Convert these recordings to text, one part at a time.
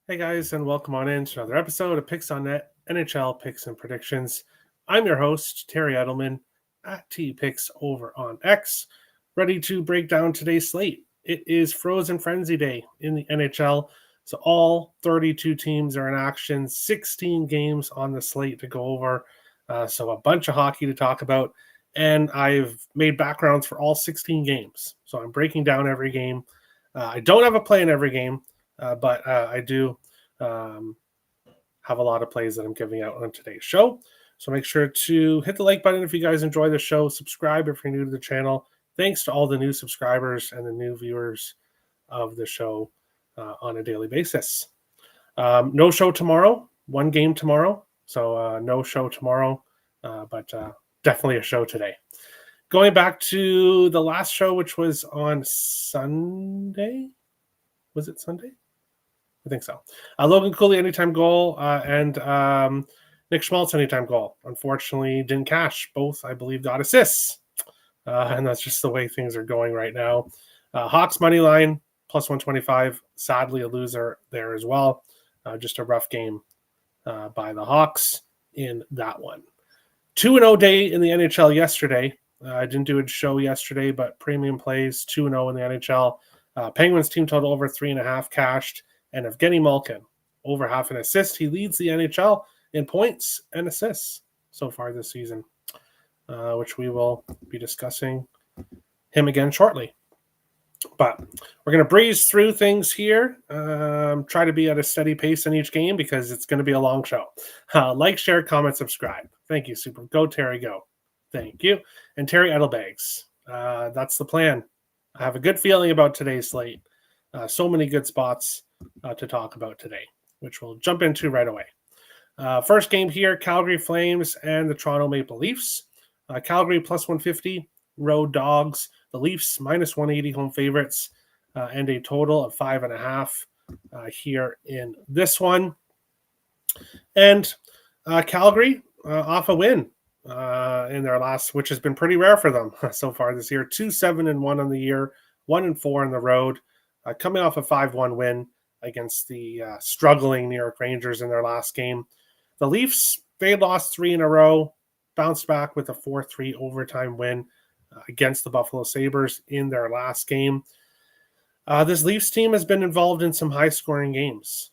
Hey guys, and welcome on in to another episode of Picks on Net NHL Picks and Predictions. I'm your host, Terry Edelman at T Picks over on X, ready to break down today's slate. It is Frozen Frenzy Day in the NHL, so all 32 teams are in action, 16 games on the slate to go over, so a bunch of hockey to talk about. And I've made backgrounds for all 16 games, so I'm breaking down every game. I don't have a play in every game. But I do have a lot of plays that I'm giving out on today's show. So make sure to hit the like button if you guys enjoy the show. Subscribe if you're new to the channel. Thanks to all the new subscribers and the new viewers of the show on a daily basis. No show tomorrow. One game tomorrow. So no show tomorrow, but definitely a show today. Going back to the last show, which was on Sunday. Was it Sunday? I think so. Logan Cooley anytime goal and Nick Schmaltz anytime goal. Unfortunately, didn't cash. Both, I believe, got assists. And that's just the way things are going right now. Hawks money line, plus 125. Sadly, a loser there as well. Just a rough game by the Hawks in that one. 2-0 day in the NHL yesterday. I didn't do a show yesterday, but premium plays 2-0 in the NHL. Penguins team total over 3.5 cashed. And Evgeny Malkin, over half an assist. He leads the NHL in points and assists so far this season, which we will be discussing him again shortly. But we're going to breeze through things here, try to be at a steady pace in each game because it's going to be a long show. Like, share, comment, subscribe. Thank you, Super. Go, Terry, go. Thank you. And Terry Edelbags. That's the plan. I have a good feeling about today's slate. So many good spots to talk about today, which we'll jump into right away. First game here, Calgary Flames and the Toronto Maple Leafs. Calgary plus 150, road dogs. The Leafs minus 180 home favorites, and a total of 5.5 here in this one. And Calgary off a win in their last, which has been pretty rare for them so far this year. 2-7-1 on the year, 1-4 on the road. Coming off a 5-1 win against the struggling New York Rangers in their last game. The Leafs, they lost 3 in a row, bounced back with a 4-3 overtime win against the Buffalo Sabres in their last game. This Leafs team has been involved in some high-scoring games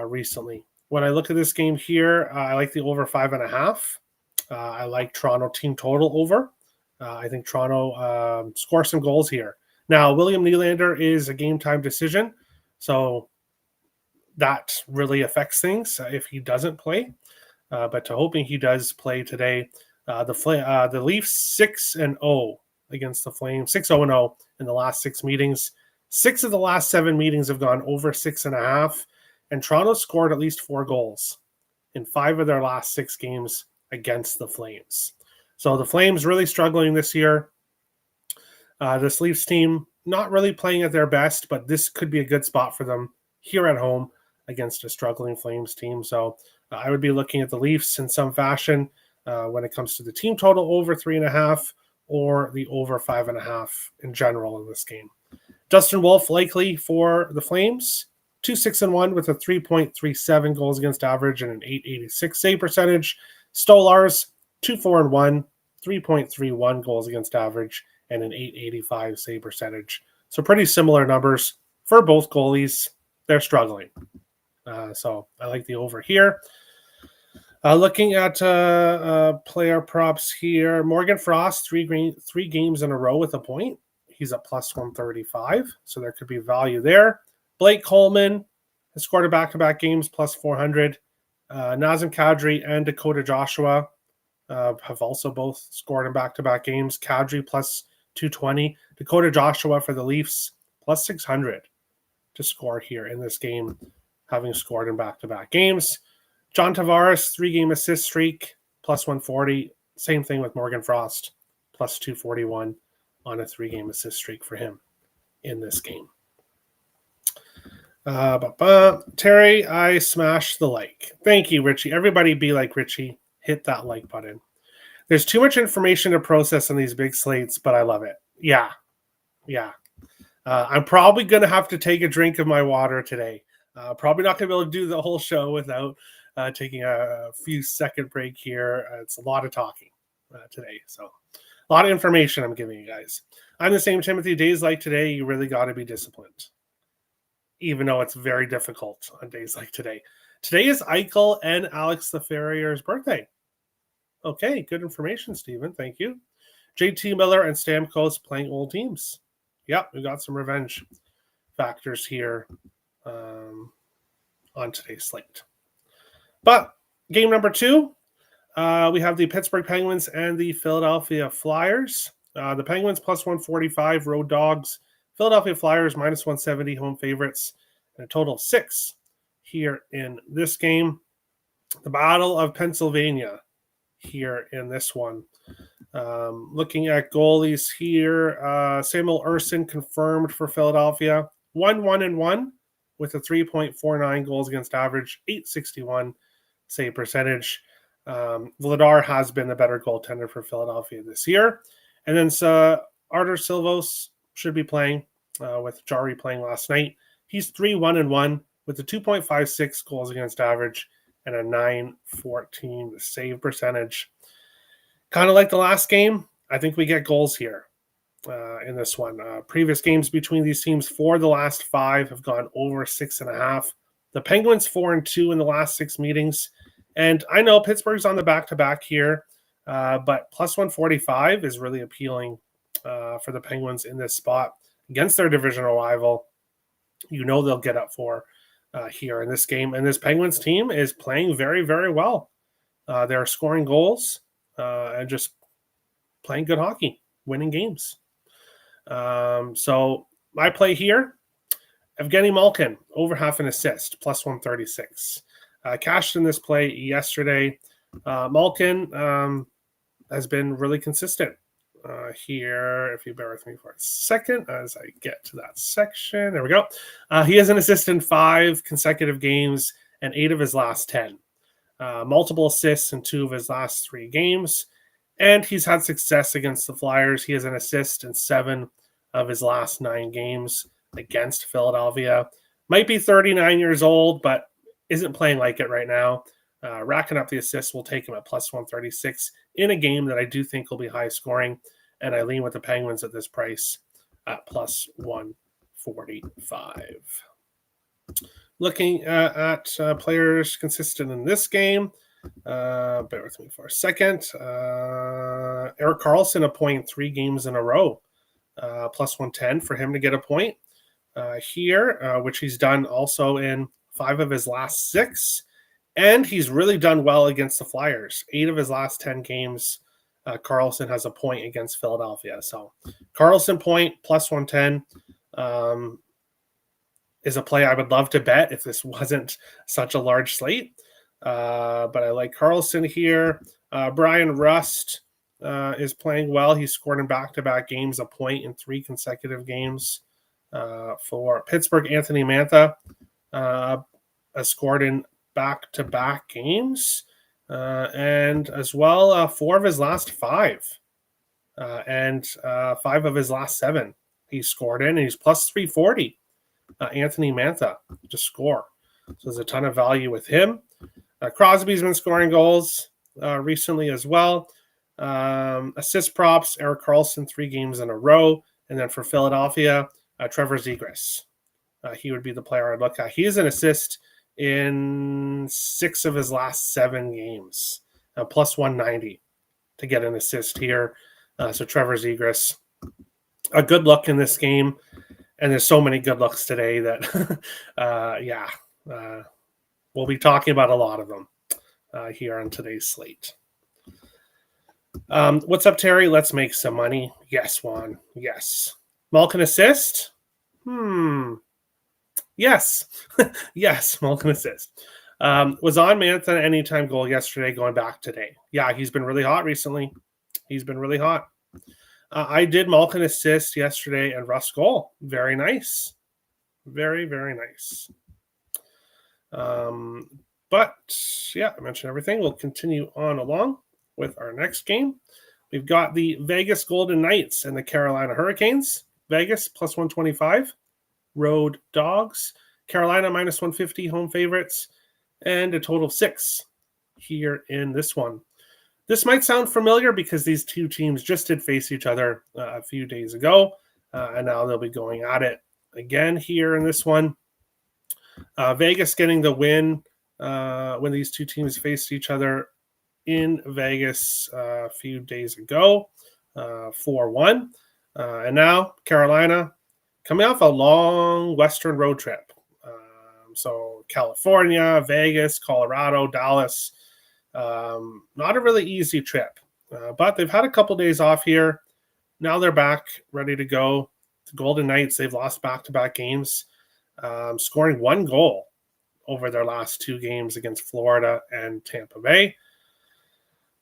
recently. When I look at this game here, I like the over 5.5. I like Toronto team total over. I think Toronto scores some goals here. Now, William Nylander is a game-time decision, so that really affects things if he doesn't play. But hoping he does play today. The Leafs 6-0 against the Flames, 6-0 in the last 6 meetings. 6 of the last 7 meetings have gone over 6.5, and Toronto scored at least 4 goals in 5 of their last 6 games against the Flames. So the Flames really struggling this year. This Leafs team not really playing at their best, but this could be a good spot for them here at home against a struggling Flames team. So I would be looking at the Leafs in some fashion when it comes to the team total over 3.5 or the over 5.5 in general in this game. Dustin Wolf likely for the Flames, 2-6-1 with a 3.37 goals against average and an 886 save percentage. Stolars, 2-4-1, 3.31 goals against average and an 885 save percentage. So pretty similar numbers for both goalies. They're struggling. So I like the over here. Looking at player props here, Morgan Frost, three games in a row with a point. He's at plus 135, so there could be value there. Blake Coleman has scored a back-to-back games, plus 400. Nazem Kadri and Dakota Joshua have also both scored in back-to-back games. Kadri plus 220. Dakota Joshua for the Leafs plus 600 to score here in this game, having scored in back-to-back games. John Tavares, 3-game assist streak, plus 140. Same thing with Morgan Frost, plus 241 on a 3-game assist streak for him in this game. Terry, I smashed the like. Thank you, Richie. Everybody be like Richie. Hit that like button. There's too much information to process on these big slates, but I love it. Yeah. I'm probably going to have to take a drink of my water today. Probably not going to be able to do the whole show without taking a few second break here. It's a lot of talking today, so a lot of information I'm giving you guys. I'm the same Timothy. Days like today, you really got to be disciplined, even though it's very difficult on days like today. Today is Eichel and Alex Laferriere's birthday. Okay, good information, Stephen. Thank you. JT Miller and Stamkos playing old teams. Yep, we got some revenge factors here on today's slate. But game number 2, we have the Pittsburgh Penguins and the Philadelphia Flyers. The Penguins plus 145, road dogs. Philadelphia Flyers minus 170, home favorites, and a total of 6 here in this game. The Battle of Pennsylvania here in this one. Looking at goalies here, Samuel Ersson confirmed for Philadelphia, 1-1-1 with a 3.49 goals against average, 861 save percentage. Vladar has been the better goaltender for Philadelphia this year. And then Artur Silvos should be playing with Jari playing last night. He's 3-1-1 with a 2.56 goals against average and a 914 save percentage. Kind of like the last game, I think we get goals here in this one. Previous games between these teams, 4 of the last 5 have gone over 6.5. The Penguins 4-2 in the last 6 meetings. And I know Pittsburgh's on the back-to-back here, but plus 145 is really appealing for the Penguins in this spot against their divisional rival. You know they'll get up for here in this game. And this Penguins team is playing very, very well. They're scoring goals and just playing good hockey, winning games. So my play here, Evgeny Malkin, over half an assist, plus 136. Cashed in this play yesterday. Malkin has been really consistent here. If you bear with me for a second as I get to that section. There we go. He has an assist in 5 consecutive games and 8 of his last 10. Multiple assists in 2 of his last 3 games. And he's had success against the Flyers. He has an assist in 7 of his last 9 games against Philadelphia. Might be 39 years old, but isn't playing like it right now. Racking up the assists will take him at plus 136 in a game that I do think will be high scoring. And I lean with the Penguins at this price at plus 145. Looking at players consistent in this game. Bear with me for a second. Erik Karlsson, a point 3 games in a row. Plus 110 for him to get a point here, which he's done also in 5 of his last 6. And he's really done well against the Flyers. 8 of his last 10 games, Karlsson has a point against Philadelphia. So Karlsson point, plus 110, is a play I would love to bet if this wasn't such a large slate. But I like Karlsson here. Brian Rust is playing well. He's scored in back-to-back games, a point in 3 consecutive games. For Pittsburgh, Anthony Mantha has scored in back-to-back games. And as well, 4 of his last 5. And 5 of his last 7 he's scored in. And he's plus 340. Anthony Mantha to score. So there's a ton of value with him. Crosby's been scoring goals recently as well. Assist props, Erik Karlsson 3 games in a row. And then for Philadelphia, Trevor Zegras. He would be the player I'd look at. He is an assist in 6 of his last 7 games. Plus 190 to get an assist here. So Trevor Zegras, a good look in this game. And there's so many good looks today that, we'll be talking about a lot of them here on today's slate. What's up, Terry? Let's make some money. Yes, Juan. Yes. Malkin assist? Yes. Yes, Malkin assist. Was on Mantha anytime goal yesterday, going back today. Yeah, he's been really hot recently. He's been really hot. I did Malkin assist yesterday and Russ goal. Very nice. Very, very nice. But yeah, I mentioned everything. We'll continue on along with our next game. We've got the Vegas Golden Knights and the Carolina Hurricanes. Vegas plus 125. Road dogs. Carolina minus 150 home favorites, and a total of 6 here in this one. This might sound familiar because these two teams just did face each other a few days ago, and now they'll be going at it again here in this one. Vegas getting the win when these two teams faced each other in Vegas a few days ago, 4-1. And now Carolina coming off a long Western road trip. So California, Vegas, Colorado, Dallas. Not a really easy trip, but they've had a couple days off here. Now they're back, ready to go. The Golden Knights, they've lost back-to-back games, scoring 1 goal over their last 2 games against Florida and Tampa Bay.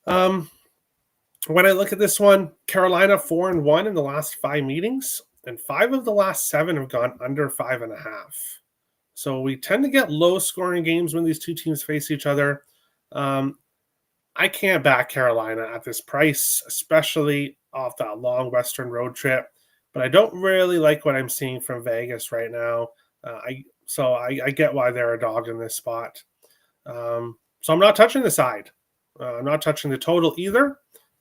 When I look at this one, Carolina 4-1 in the last 5 meetings, and 5 of the last 7 have gone under 5.5. So we tend to get low-scoring games when these two teams face each other. I can't back Carolina at this price, especially off that long Western road trip. But I don't really like what I'm seeing from Vegas right now. I get why they're a dog in this spot. So I'm not touching the side. I'm not touching the total either.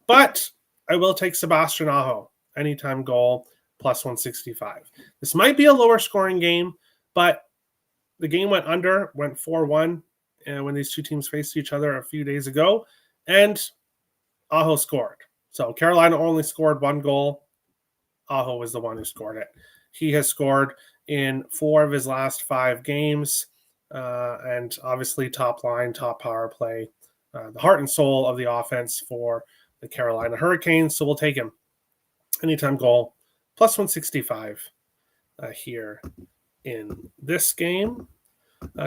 But I will take Sebastian Aho, anytime goal, plus 165. This might be a lower scoring game, but the game went 4-1 when these two teams faced each other a few days ago, and Aho scored. So Carolina only scored 1 goal. Aho was the one who scored it. He has scored in 4 of his last 5 games, and obviously top line, top power play, the heart and soul of the offense for the Carolina Hurricanes. So we'll take him. Anytime goal, plus 165 here in this game.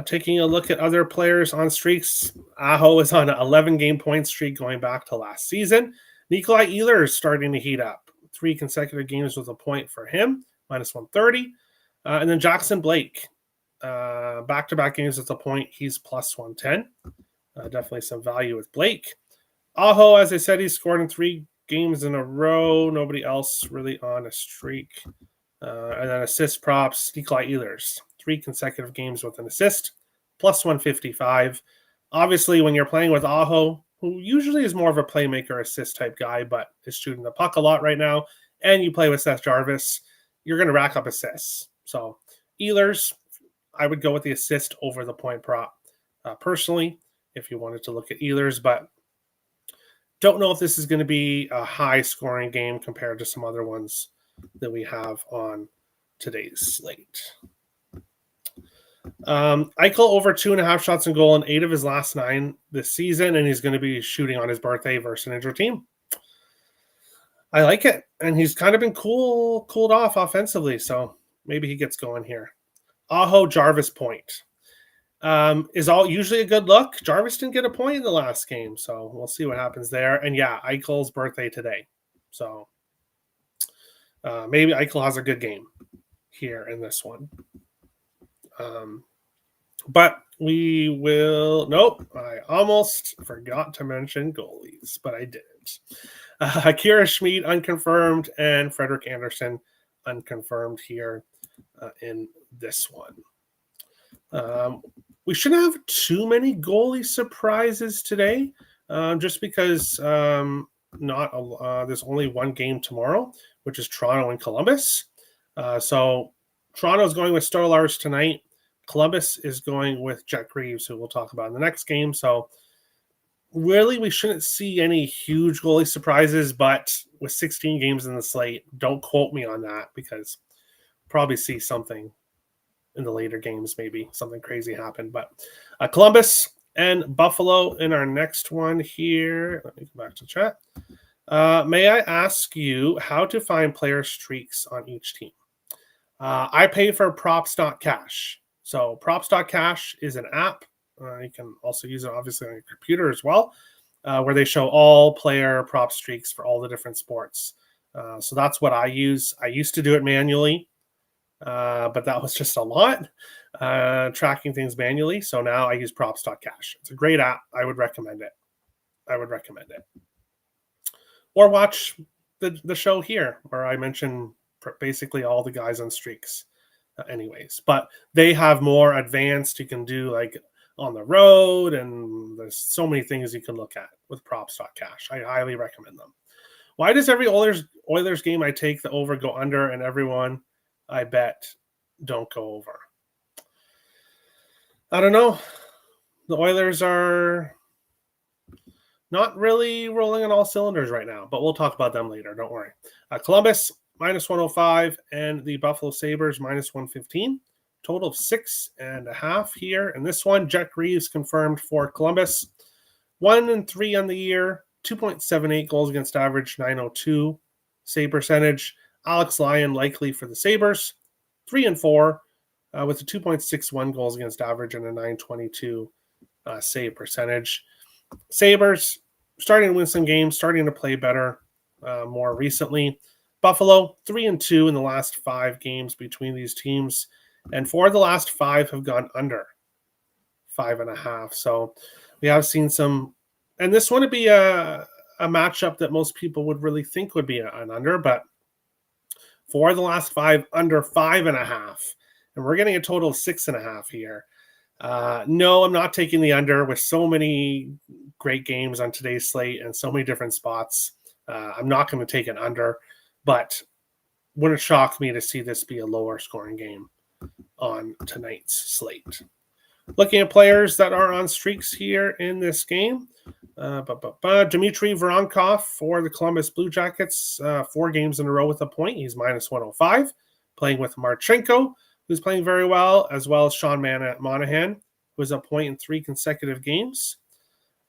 Taking a look at other players on streaks, Aho is on an 11-game point streak going back to last season. Nikolai Ehlers is starting to heat up. 3 consecutive games with a point for him, minus 130. And then Jackson Blake, back-to-back games with a point, he's plus 110. Definitely some value with Blake. Aho, as I said, he's scored in 3 games in a row. Nobody else really on a streak. And then assist props, Nikolai Ehlers, 3 consecutive games with an assist, plus 155. Obviously, when you're playing with Aho, who usually is more of a playmaker assist type guy, but is shooting the puck a lot right now, and you play with Seth Jarvis, you're going to rack up assists. So Ehlers, I would go with the assist over the point prop personally, if you wanted to look at Ehlers, but don't know if this is going to be a high-scoring game compared to some other ones that we have on today's slate. Eichel over 2.5 shots on goal in 8 of his last 9 this season, and he's going to be shooting on his birthday versus an injured team. I like it, and he's kind of been cooled off offensively, so maybe he gets going here. Aho Jarvis point is all usually a good look. Jarvis didn't get a point in the last game, so we'll see what happens there. And yeah, Eichel's birthday today, so maybe Eichel has a good game here in this one. But we will. Nope, I almost forgot to mention goalies, but I didn't. Akira Schmid unconfirmed, and Frederik Andersen unconfirmed here in this one. We shouldn't have too many goalie surprises today, just because there's only one game tomorrow, which is Toronto and Columbus. So Toronto is going with Stolarz tonight. Columbus is going with Jet Greaves, who we'll talk about in the next game. So really, we shouldn't see any huge goalie surprises, but with 16 games in the slate, don't quote me on that because probably see something in the later games, maybe something crazy happen. But Columbus and Buffalo in our next one here. Let me go back to chat. May I ask you how to find player streaks on each team? I pay for props.cash. So props.cash is an app. You can also use it obviously on your computer as well, where they show all player prop streaks for all the different sports. So that's what I use. I used to do it manually, but that was just a lot, tracking things manually. So now I use props.cash. It's a great app. I would recommend it. Or watch the show here where I mention basically all the guys on streaks. anyways. But they have more advanced. You can do like on the road, and there's so many things you can look at with props.cash. I highly recommend them. Why does every Oilers game I take the over go under, and everyone I bet don't go over? I don't know. The Oilers are not really rolling on all cylinders right now, but we'll talk about them later. Don't worry. Columbus minus 105 and the Buffalo Sabres minus 115. Total of 6.5 here. And this one, Jack Reeves confirmed for Columbus. 1-3 on the year, 2.78 goals against average, 902 save percentage. Alex Lyon likely for the Sabres. 3-4 with a 2.61 goals against average and a 922 save percentage. Sabres starting to win some games, starting to play better more recently. Buffalo 3-2 in the last 5 games between these teams, and 4 of the last 5 have gone under 5.5. So we have seen some, and this wouldn't be a matchup that most people would really think would be an under, but 4 of the last 5 under 5.5, and we're getting a total of 6.5 here. No, I'm not taking the under with so many great games on today's slate and so many different spots. I'm not going to take an under, but wouldn't shock me to see this be a lower scoring game on tonight's slate. Looking at players that are on streaks here in this game. Dmitry Voronkov for the Columbus Blue Jackets, 4 games in a row with a point. He's minus 105, playing with Marchenko, who's playing very well, as well as Sean Monahan, who has a point in 3 consecutive games.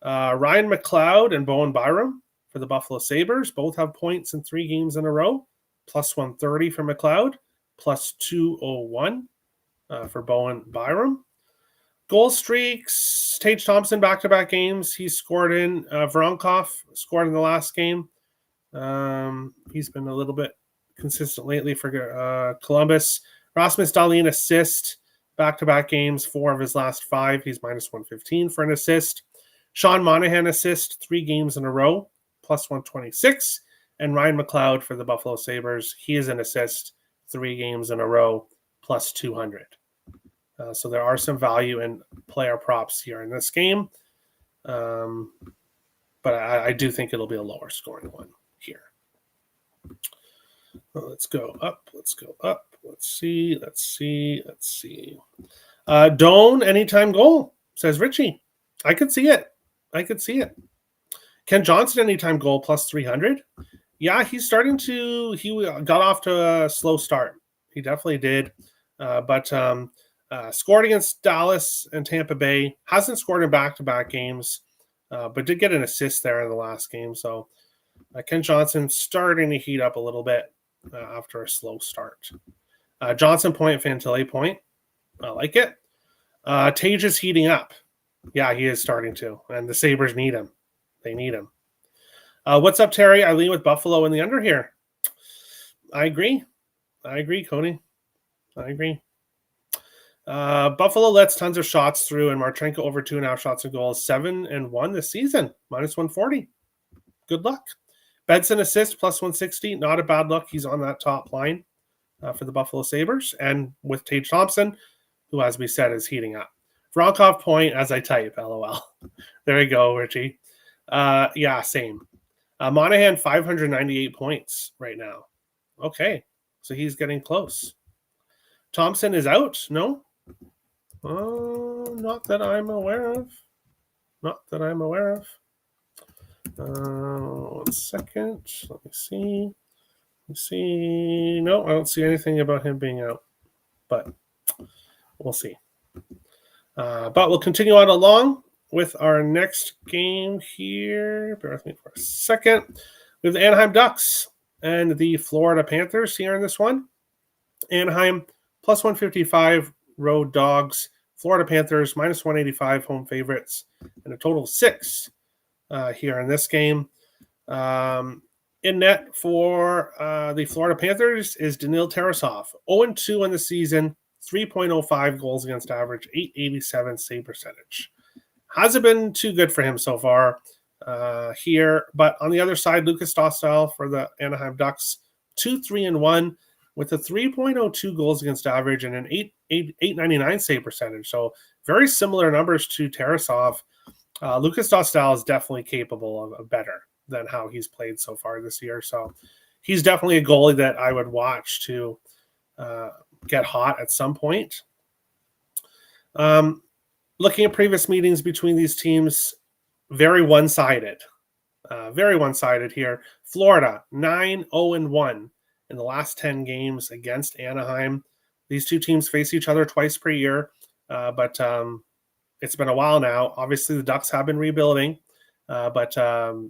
Ryan McLeod and Bowen Byram for the Buffalo Sabres both have points in 3 games in a row, plus 130 for McLeod, plus 201 for Bowen Byram. Goal streaks, Tage Thompson back-to-back games. He scored in. Voronkov scored in the last game. He's been a little bit consistent lately for Columbus. Rasmus Dahlin assist, back-to-back games, 4 of his last 5. He's minus 115 for an assist. Sean Monahan assist, 3 games in a row, plus 126. And Ryan McLeod for the Buffalo Sabres, he is an assist, 3 games in a row, plus 200. So there are some value in player props here in this game. But I do think it'll be a lower scoring one here. Well, let's go up. Let's see. Doan, anytime goal, says Richie. I could see it. Ken Johnson, anytime goal, plus 300. Yeah, he got off to a slow start. He definitely did. But scored against Dallas and Tampa Bay. Hasn't scored in back-to-back games, but did get an assist there in the last game. So Ken Johnson starting to heat up a little bit after a slow start. Johnson point, Fantilli point. I like it. Tage is heating up. Yeah, he is starting to. And the Sabres need him. They need him. What's up, Terry? I lean with Buffalo in the under here. I agree, Cody. I agree. Buffalo lets tons of shots through, and Marchenko over 2.5 shots and goals, 7-1 this season, minus 140. Good luck. Benson assist, plus 160. Not a bad look. He's on that top line for the Buffalo Sabres, and with Tage Thompson, who, as we said, is heating up. Voronkov point as I type, LOL. There you go, Richie. Yeah, same. Monahan, 598 points right now. Okay, so he's getting close. Thompson is out? No? Not that I'm aware of. One second. Let me see. No, I don't see anything about him being out. But we'll see. But we'll continue on along with our next game here. Bear with me for a second. We have the Anaheim Ducks and the Florida Panthers here in this one. Anaheim, plus 155 road dogs. Florida Panthers, minus 185 home favorites. And a total of 6 here in this game. In net for the Florida Panthers is Danil Tarasov. 0-2 in the season, 3.05 goals against average, 887 save percentage. Hasn't been too good for him so far here. But on the other side, Lucas Dostal for the Anaheim Ducks, 2-3-1. with a 3.02 goals against average and an 899 save percentage. So very similar numbers to Tarasov. Lucas Dostal is definitely capable of better than how he's played so far this year. So he's definitely a goalie that I would watch to get hot at some point. Looking at previous meetings between these teams, very one-sided. Very one-sided here. Florida, 9-0-1 in the last 10 games against Anaheim. These two teams face each other twice per year, but it's been a while now. Obviously, the Ducks have been rebuilding, but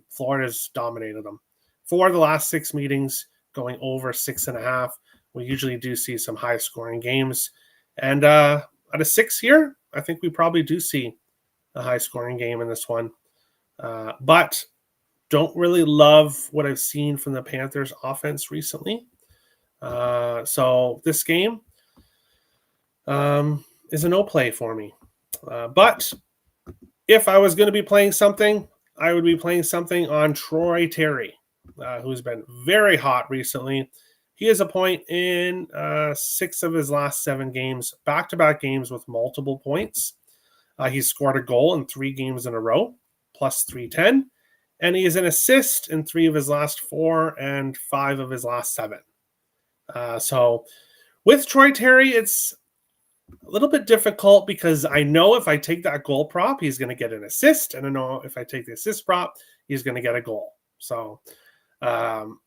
Florida's dominated them. 4 of the last 6 meetings going over 6.5. We usually do see some high-scoring games. And at a 6 here, I think we probably do see a high-scoring game in this one. But don't really love what I've seen from the Panthers offense recently. So this game is a no play for me. But if I was going to be playing something, I would be playing something on Troy Terry, who's been very hot recently. He has a point in 6 of his last 7 games, back-to-back games with multiple points. He's scored a goal in 3 games in a row, plus 310. And he is an assist in 3 of his last 4 and 5 of his last 7. So with Troy Terry, it's a little bit difficult because I know if I take that goal prop, he's going to get an assist. And I know if I take the assist prop, he's going to get a goal. So I'm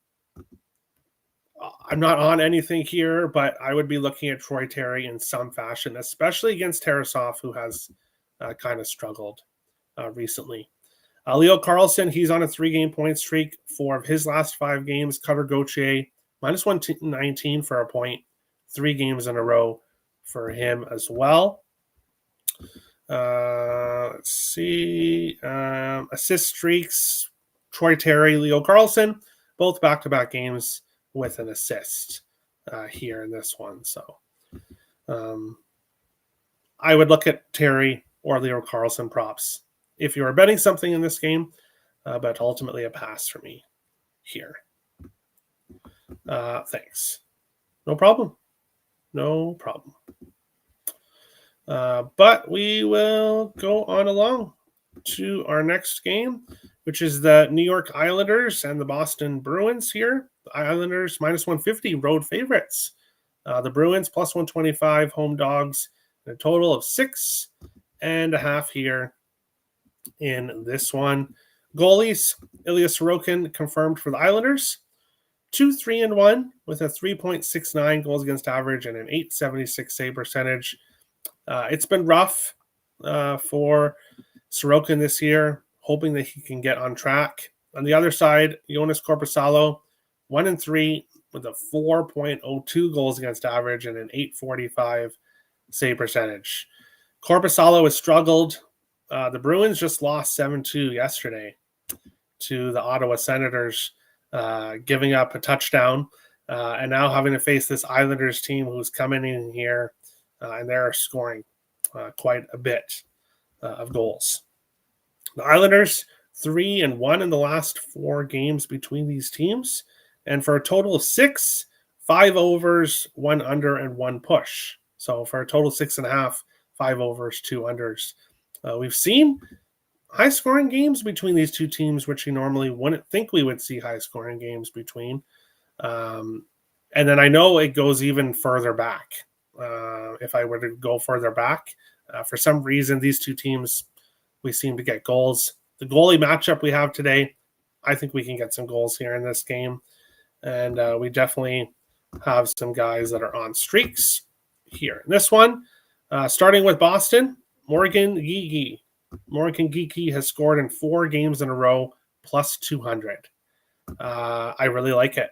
not on anything here, but I would be looking at Troy Terry in some fashion, especially against Tarasov, who has kind of struggled recently. Leo Carlson, he's on a 3-game point streak. 4 of his last 5 games. Cutter Gauthier, minus 119 for a point. 3 games in a row for him as well. Let's see. Assist streaks, Troy Terry, Leo Carlson, both back-to-back games with an assist here in this one. So I would look at Terry or Leo Carlson props if you are betting something in this game, but ultimately a pass for me here. Thanks. No problem. No problem. But we will go on along to our next game, which is the New York Islanders and the Boston Bruins here. The Islanders minus 150 road favorites. The Bruins plus 125 home dogs. A total of 6.5 here in this one. Goalies, Ilya Sorokin confirmed for the Islanders. 2-3-1 with a 3.69 goals against average and an 876 save percentage. It's been rough for Sorokin this year, hoping that he can get on track. On the other side, Jonas Korpisalo, 1-3 with a 4.02 goals against average and an 845 save percentage. Korpisalo has struggled. The Bruins just lost 7-2 yesterday to the Ottawa Senators, giving up a touchdown and now having to face this Islanders team who's coming in here and they're scoring quite a bit of goals. The Islanders 3-1 in the last 4 games between these teams, and for a total of 6, 5 overs, 1 under, and 1 push. So for a total of 6.5, 5 overs, 2 unders. We've seen high-scoring games between these two teams, which you normally wouldn't think we would see high-scoring games between. And then I know it goes even further back. If I were to go further back, for some reason, these two teams, we seem to get goals. The goalie matchup we have today, I think we can get some goals here in this game. And we definitely have some guys that are on streaks here. In this one, starting with Boston, Morgan Geekie. Morgan Geekie has scored in 4 games in a row, plus 200. I really like it.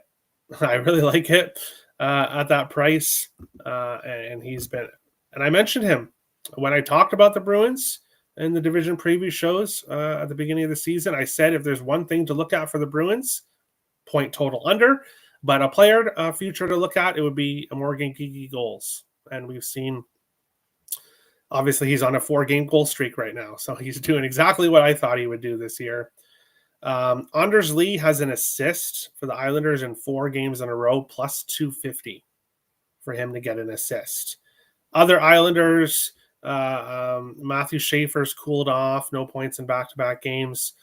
I really like it at that price. And he's been, and I mentioned him when I talked about the Bruins in the division preview shows at the beginning of the season. I said if there's one thing to look at for the Bruins, point total under, but a player future to look at, it would be a Morgan Geekie goals. And we've seen, obviously, he's on a 4-game goal streak right now. So he's doing exactly what I thought he would do this year. Anders Lee has an assist for the Islanders in 4 games in a row, plus 250. for him to get an assist. Other Islanders, Matthew Schaefer's cooled off, no points in back-to-back games.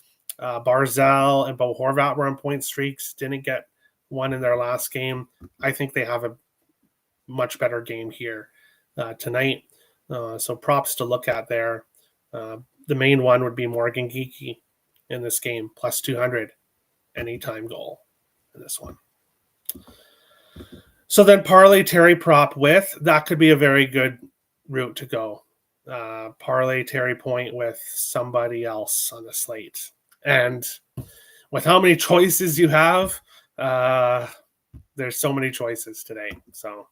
Barzal and Bo Horvat were on point streaks, didn't get one in their last game. I think they have a much better game here tonight. So props to look at there. The main one would be Morgan Geekie in this game, plus 200 anytime goal in this one. So then parlay Terry prop with, that could be a very good route to go. Parlay Terry point with somebody else on the slate. And with how many choices you have, there's so many choices today. So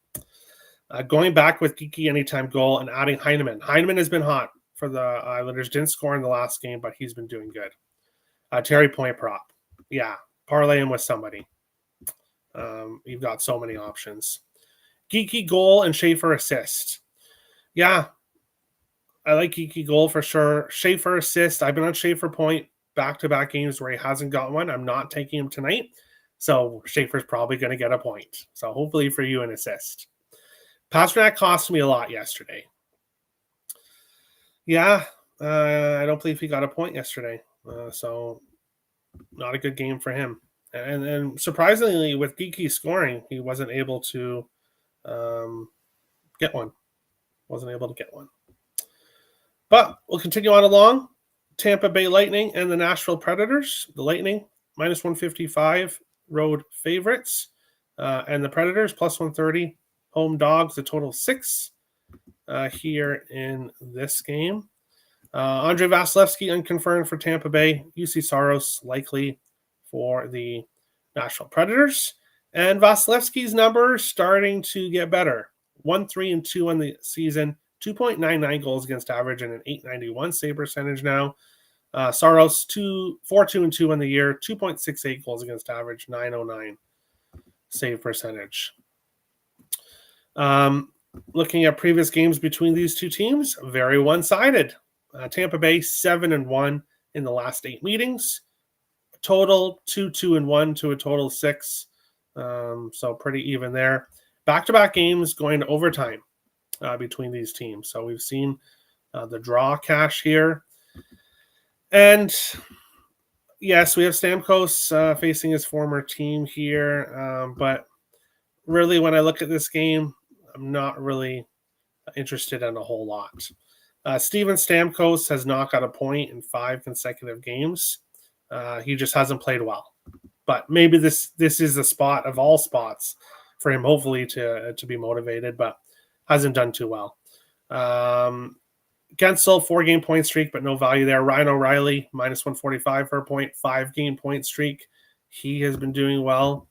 going back with Geekie anytime goal and adding Heineman. Heineman has been hot for the Islanders. Didn't score in the last game, but he's been doing good. Terry point prop. Yeah, parlay him with somebody. You've got so many options. Geekie goal and Schaefer assist. Yeah, I like Geekie goal for sure. Schaefer assist. I've been on Schaefer point back-to-back games where he hasn't got one. I'm not taking him tonight. So Schaefer's probably going to get a point. So hopefully for you, an assist. Pastrnak cost me a lot yesterday. Yeah, I don't believe he got a point yesterday. So not a good game for him. And surprisingly, with Geekie scoring, he wasn't able to get one. Wasn't able to get one. But we'll continue on along. Tampa Bay Lightning and the Nashville Predators. The Lightning, minus 155, road favorites. And the Predators, plus 130, home dogs, a total 6 here in this game. Andre Vasilevsky unconfirmed for Tampa Bay. UC Saros likely for the Nashville Predators. And Vasilevsky's numbers starting to get better. 1-3-2 on the season, 2.99 goals against average, and an 891 save percentage now. Saros 4-2-2 on the year, 2.68 goals against average, 909 save percentage. Looking at previous games between these two teams, very one-sided. Tampa Bay 7-1 in the last 8 meetings. Total 2-2-1 to a total 6. So pretty even there. Back-to-back games going to overtime between these teams. So we've seen the draw cash here. And yes, we have Stamkos facing his former team here. But really, when I look at this game, I'm not really interested in a whole lot. Steven Stamkos has not got a point in 5 consecutive games. He just hasn't played well. But maybe this is the spot of all spots for him, hopefully, to be motivated, but hasn't done too well. Gensel, 4-game point streak, but no value there. Ryan O'Reilly, minus 145 for a point, 5-game point streak. He has been doing well.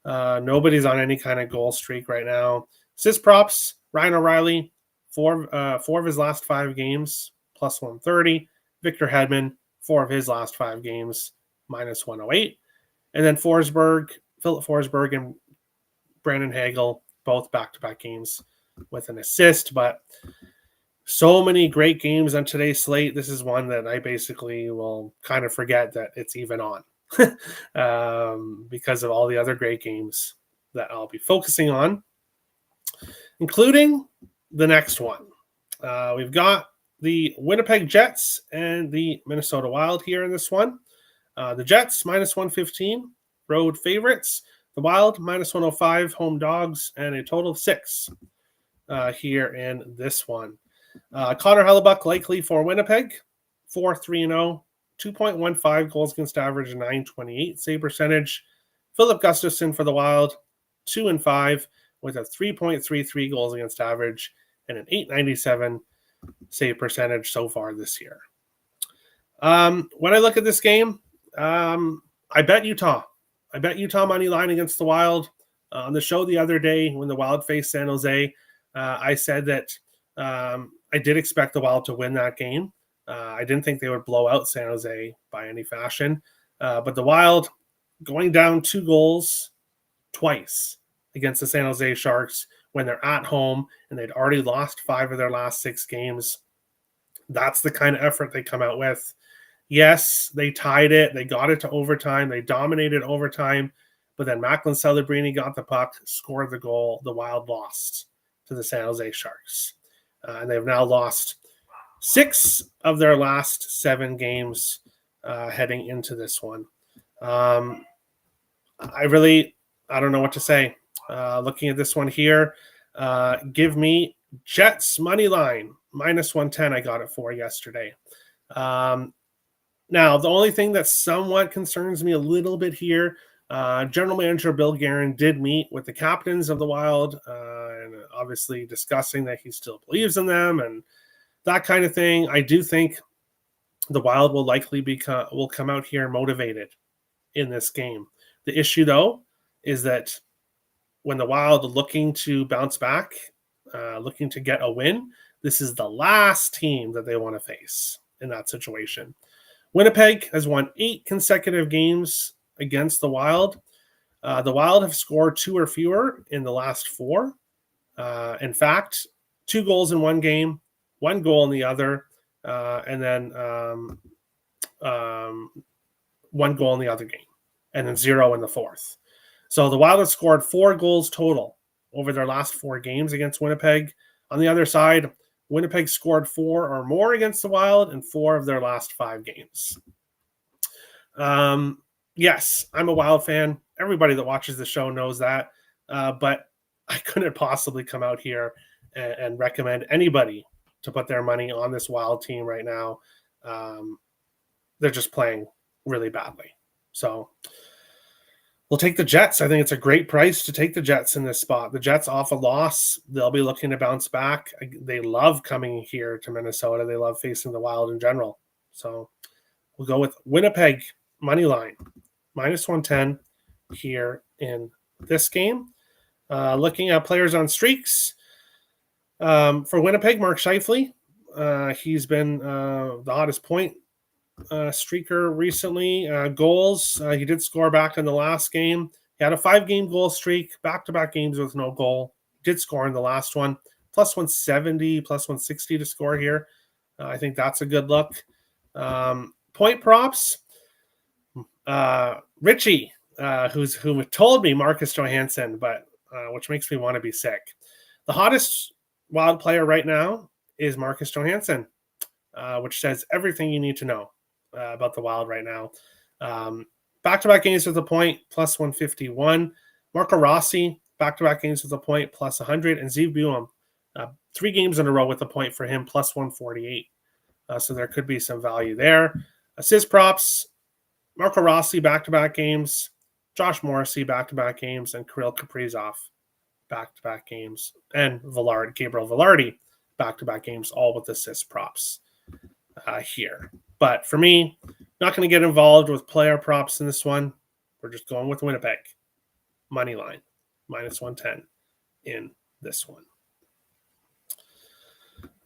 Nobody's on any kind of goal streak right now. Assist props, Ryan O'Reilly, 4 of his last 5 games, plus 130. Victor Hedman, 4 of his last 5 games, minus 108. And then Philip Forsberg and Brandon Hagel, both back-to-back games with an assist. But so many great games on today's slate. This is one that I basically will kind of forget that it's even on because of all the other great games that I'll be focusing on, including the next one. We've got the Winnipeg Jets and the Minnesota Wild here in this one. The Jets, minus 115, road favorites. The Wild, minus 105, home dogs, and a total of 6 here in this one. Connor Hellebuck likely for Winnipeg, 4-3-0, 2.15 goals against average, 928 save percentage. Philip Gustafsson for the Wild, 2-5 with a 3.33 goals against average and an 897 save percentage so far this year. When I look at this game, I bet Utah. I bet Utah money line against the Wild. On the show the other day when the Wild faced San Jose, I said that I did expect the Wild to win that game. I didn't think they would blow out San Jose by any fashion. But the Wild going down 2 goals twice against the San Jose Sharks when they're at home and they'd already lost 5 of their last 6 games. That's the kind of effort they come out with. Yes, they tied it. They got it to overtime. They dominated overtime. But then Macklin Celebrini got the puck, scored the goal. The Wild lost to the San Jose Sharks. And they've now lost 6 of their last 7 games heading into this one. I don't know what to say. Looking at this one here, give me Jets money line, minus 110. I got it for yesterday. Now, the only thing that somewhat concerns me a little bit here, General Manager Bill Guerin did meet with the captains of the Wild, and obviously discussing that he still believes in them and that kind of thing. I do think the Wild will likely will come out here motivated in this game. The issue, though, is that when the Wild are looking to bounce back, looking to get a win, this is the last team that they want to face in that situation. Winnipeg has won 8 consecutive games against the Wild. The Wild have scored 2 or fewer in the last 4. In fact, 2 goals in one game, 1 goal in the other, and then 1 goal in the other game, and then 0 in the fourth. So the Wild have scored 4 goals total over their last 4 games against Winnipeg. On the other side, Winnipeg scored 4 or more against the Wild in 4 of their last 5 games. Yes, I'm a Wild fan. Everybody that watches the show knows that. But I couldn't possibly come out here and recommend anybody to put their money on this Wild team right now. They're just playing really badly. So we'll take the Jets. I think it's a great price to take the Jets in this spot. The Jets off a loss. They'll be looking to bounce back. They love coming here to Minnesota. They love facing the Wild in general. So we'll go with Winnipeg money line, minus 110 here in this game. Looking at players on streaks. For Winnipeg, Mark Scheifele. He's been the hottest point streaker recently. Goals, he did score back in the last game. He had a 5-game goal streak, back-to-back games with no goal. Did score in the last one. Plus 170, plus 160 to score here. I think that's a good look. Point props. Richie, who told me Marcus Johansson, but which makes me want to be sick. The hottest Wild player right now is Marcus Johansson, which says everything you need to know about the Wild right now. Back-to-back games with a point, plus 151. Marco Rossi, back-to-back games with a point, plus 100. And Zeev Buum, 3 games in a row with a point for him, plus 148. So there could be some value there. Assist props, Marco Rossi, back-to-back games. Josh Morrissey, back-to-back games. And Kirill Kaprizov, back-to-back games. And Gabriel Velarde, back-to-back games, all with assist props here. But for me, not going to get involved with player props in this one. We're just going with Winnipeg. Money line, minus 110 in this one.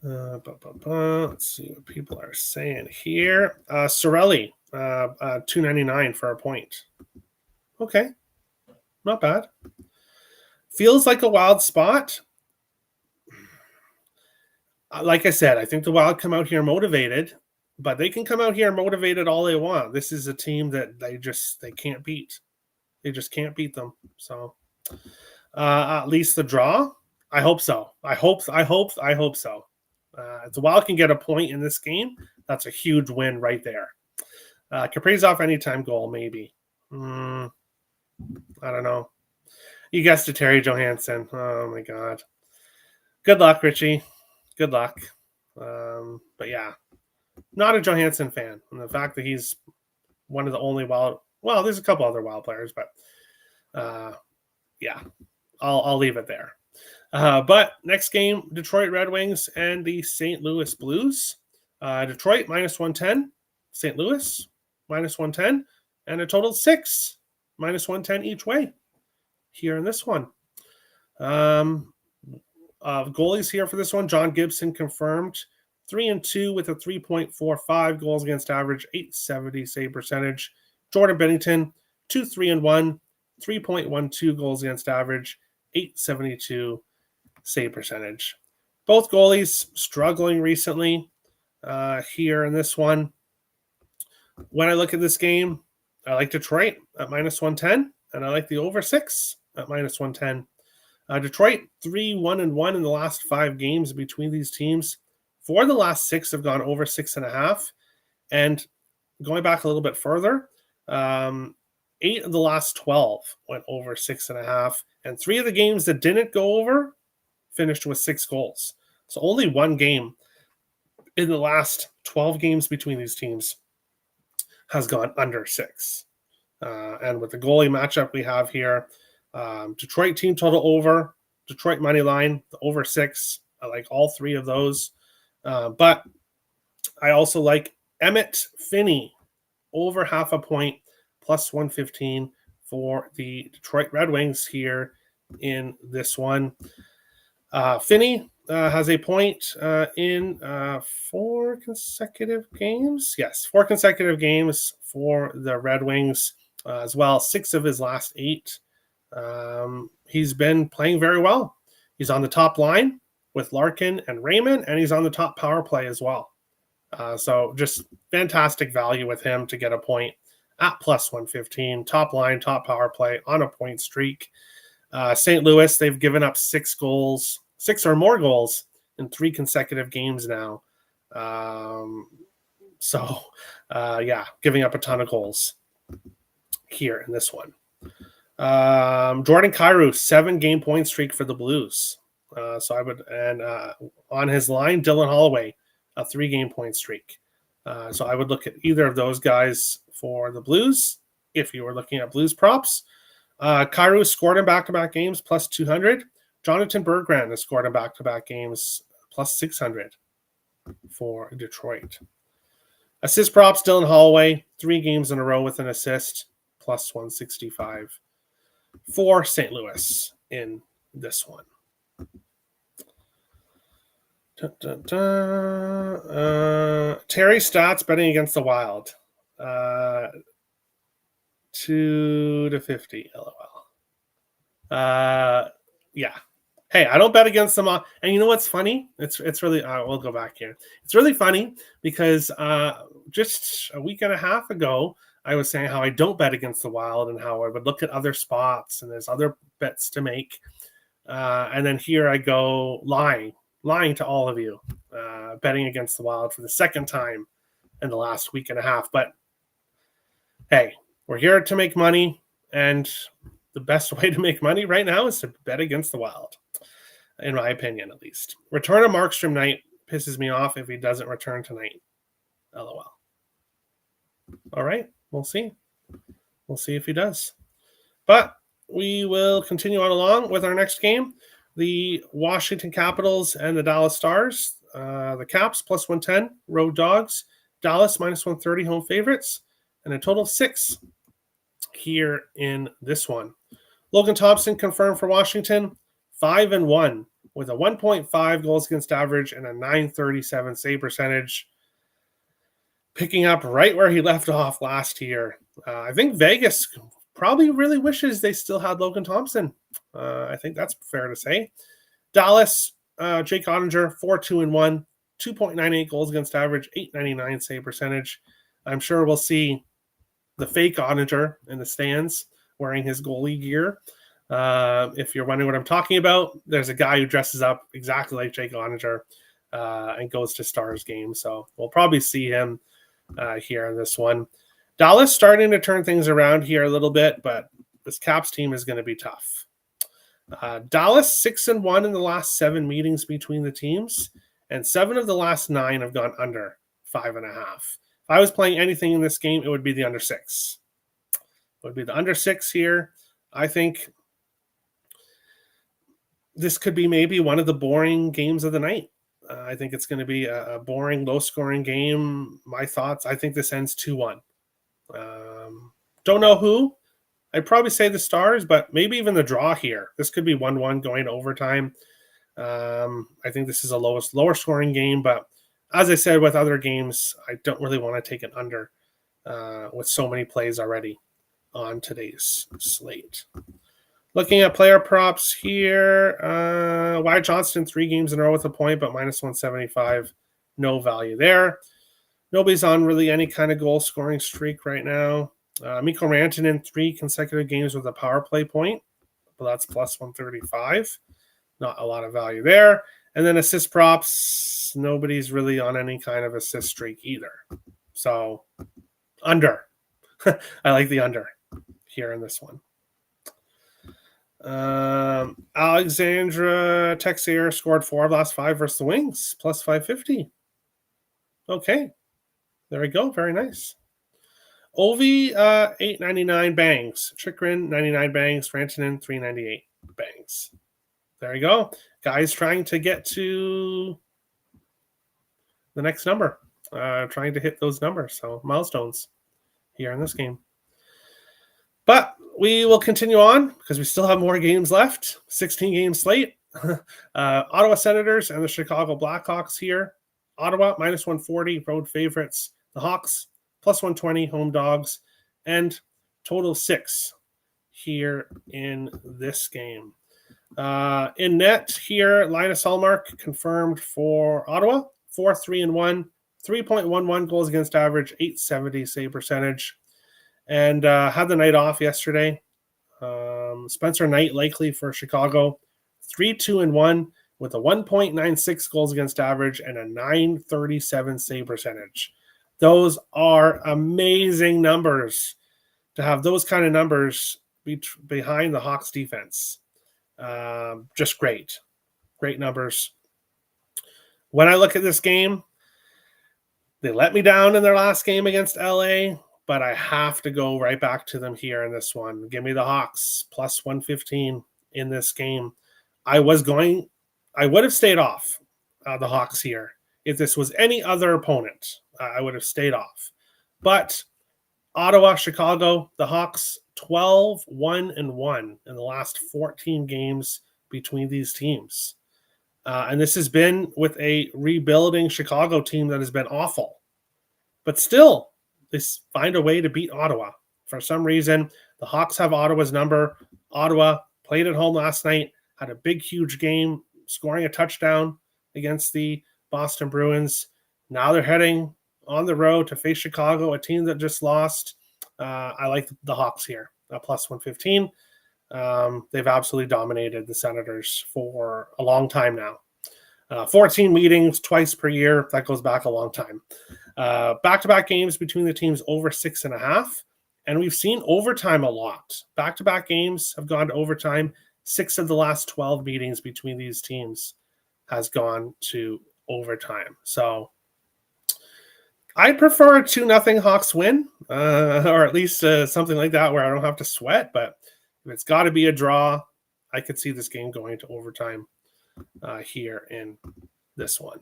Let's see what people are saying here. Sorelli, $2.99 for a point. Okay, not bad. Feels like a Wild spot. Like I said, I think the Wild come out here motivated, but they can come out here motivated all they want. This is a team that they can't beat. They just can't beat them. So at least the draw, I hope so. I hope so. If the Wild can get a point in this game, that's a huge win right there. Kaprizov anytime goal, maybe. I don't know. You guessed it, Terry Johansson. Oh my God. Good luck, Richie. Good luck. But yeah, not a Johansson fan. And the fact that he's one of the only Wild, well, there's a couple other Wild players, but yeah, I'll leave it there. But next game, Detroit Red Wings and the St. Louis Blues. Detroit minus 110, St. Louis minus 110, and a total 6, minus 110 each way here in this one. Goalies here for this one, John Gibson confirmed 3-2 with a 3.45 goals against average, 870 save percentage. Jordan Bennington 2-3-1, 3.12 goals against average, 872 save percentage. Both goalies struggling recently here in this one. When I look at this game, I like Detroit at minus 110. and I like the over 6 at minus 110. Detroit 3-1-1 in the last 5 games between these teams. 4 of the last 6 have gone over 6.5. And going back a little bit further, 8 of the last 12 went over 6.5. And 3 of the games that didn't go over finished with 6 goals. So only one game in the last 12 games between these teams has gone under 6. And with the goalie matchup we have here, Detroit team total over, Detroit money line, the over 6. I like all 3 of those. But I also like Emmett Finney over half a point, plus 115 for the Detroit Red Wings here in this one. Finney has a point in 4 consecutive games. Yes, 4 consecutive games for the Red Wings as well. 6 of his last 8. He's been playing very well. He's on the top line with Larkin and Raymond, and he's on the top power play as well. So just fantastic value with him to get a point at plus 115. Top line, top power play on a point streak. St. Louis, they've given up 6 goals, 6 or more goals in 3 consecutive games now. Giving up a ton of goals here in this one. Jordan Kyrou, 7-game point streak for the Blues. On his line, Dylan Holloway, a 3-game point streak. So I would look at either of those guys for the Blues if you were looking at Blues props. Kyrou scored in back-to-back games, plus 200. Jonathan Berggren has scored in back-to-back games, plus 600 for Detroit. Assist props, Dylan Holloway, 3 games in a row with an assist, plus 165 for St. Louis in this one. Terry Stotts betting against the Wild. 2-50, LOL. Yeah. Hey, I don't bet against them all. And you know what's funny? It's really, we'll go back here. It's really funny because just a week and a half ago, I was saying how I don't bet against the Wild and how I would look at other spots and there's other bets to make. And then here I go lying to all of you, betting against the Wild for the second time in the last week and a half. But hey, we're here to make money, and the best way to make money right now is to bet against the Wild, in my opinion, at least. Return of Markstrom night pisses me off if he doesn't return tonight. LOL. All right, we'll see. We'll see if he does. But we will continue on along with our next game. The Washington Capitals and the Dallas Stars. The Caps plus 110, road dogs. Dallas minus 130, home favorites. And a total of 6 here in this one. Logan Thompson confirmed for Washington, 5-1 with a 1.5 goals against average and a .937 save percentage. Picking up right where he left off last year. I think Vegas probably really wishes they still had Logan Thompson. I think that's fair to say. Dallas, Jake Ottinger, 4-2-1, 2.98 goals against average, .899 save percentage. I'm sure we'll see the fake Ottinger in the stands wearing his goalie gear. If you're wondering what I'm talking about, there's a guy who dresses up exactly like Jake Ottinger and goes to Stars games. So we'll probably see him here in this one. Dallas starting to turn things around here a little bit, but this Caps team is going to be tough. Dallas 6-1 in the last 7 meetings between the teams, and 7 of the last 9 have gone under 5.5. If I was playing anything in this game, it would be the under 6. It would be the under 6 here. I think this could be maybe one of the boring games of the night. I think it's going to be a boring, low-scoring game. My thoughts, I think this ends 2-1. Don't know who. I'd probably say the Stars, but maybe even the draw here. This could be 1-1 going to overtime. I think this is a lower scoring game, but as I said with other games, I don't really want to take an under with so many plays already on today's slate. Looking at player props here, Wyatt Johnston, 3 games in a row with a point, but minus 175. No value there. Nobody's on really any kind of goal scoring streak right now. Mikko Rantanen, 3 consecutive games with a power play point, but that's plus 135. Not a lot of value there. And then assist props, nobody's really on any kind of assist streak either. So under. I like the under here in this one. Alexandra Texier scored 4 of last 5 versus the Wings, plus 550. Okay, there we go. Very nice. Ovi, 899 bangs. Chikrin, 99 bangs. Rantanen, 398 bangs. There you go. Guys trying to get to the next number. Trying to hit those numbers. So milestones here in this game. But we will continue on because we still have more games left. 16 game slate. Ottawa Senators and the Chicago Blackhawks here. Ottawa, minus 140, road favorites. The Hawks, plus 120, home dogs. And total 6 here in this game. In net here, Linus Hallmark confirmed for Ottawa. 4-3-1, 3.11 goals against average, 870 save percentage. And had the night off yesterday. Spencer Knight likely for Chicago. 3-2-1 with a 1.96 goals against average and a 937 save percentage. Those are amazing numbers to have those kind of numbers behind the Hawks defense. Just great. Great numbers. When I look at this game, they let me down in their last game against LA, but I have to go right back to them here in this one. Give me the Hawks, plus 115 in this game. I would have stayed off the Hawks here. If this was any other opponent, I would have stayed off. But Ottawa, Chicago, the Hawks, 12-1-1 in the last 14 games between these teams. And this has been with a rebuilding Chicago team that has been awful. But still, they find a way to beat Ottawa. For some reason, the Hawks have Ottawa's number. Ottawa played at home last night, had a big, huge game, scoring a touchdown against the Boston Bruins. Now they're heading on the road to face Chicago, a team that just lost. I like the Hawks here, plus 115. They've absolutely dominated the Senators for a long time now. 14 meetings twice per year. That goes back a long time. Back-to-back games between the teams over 6.5. And we've seen overtime a lot. Back-to-back games have gone to overtime. 6 of the last 12 meetings between these teams has gone to overtime. So I prefer a 2-0 Hawks win, or at least something like that where I don't have to sweat. But if it's got to be a draw, I could see this game going to overtime here in this one.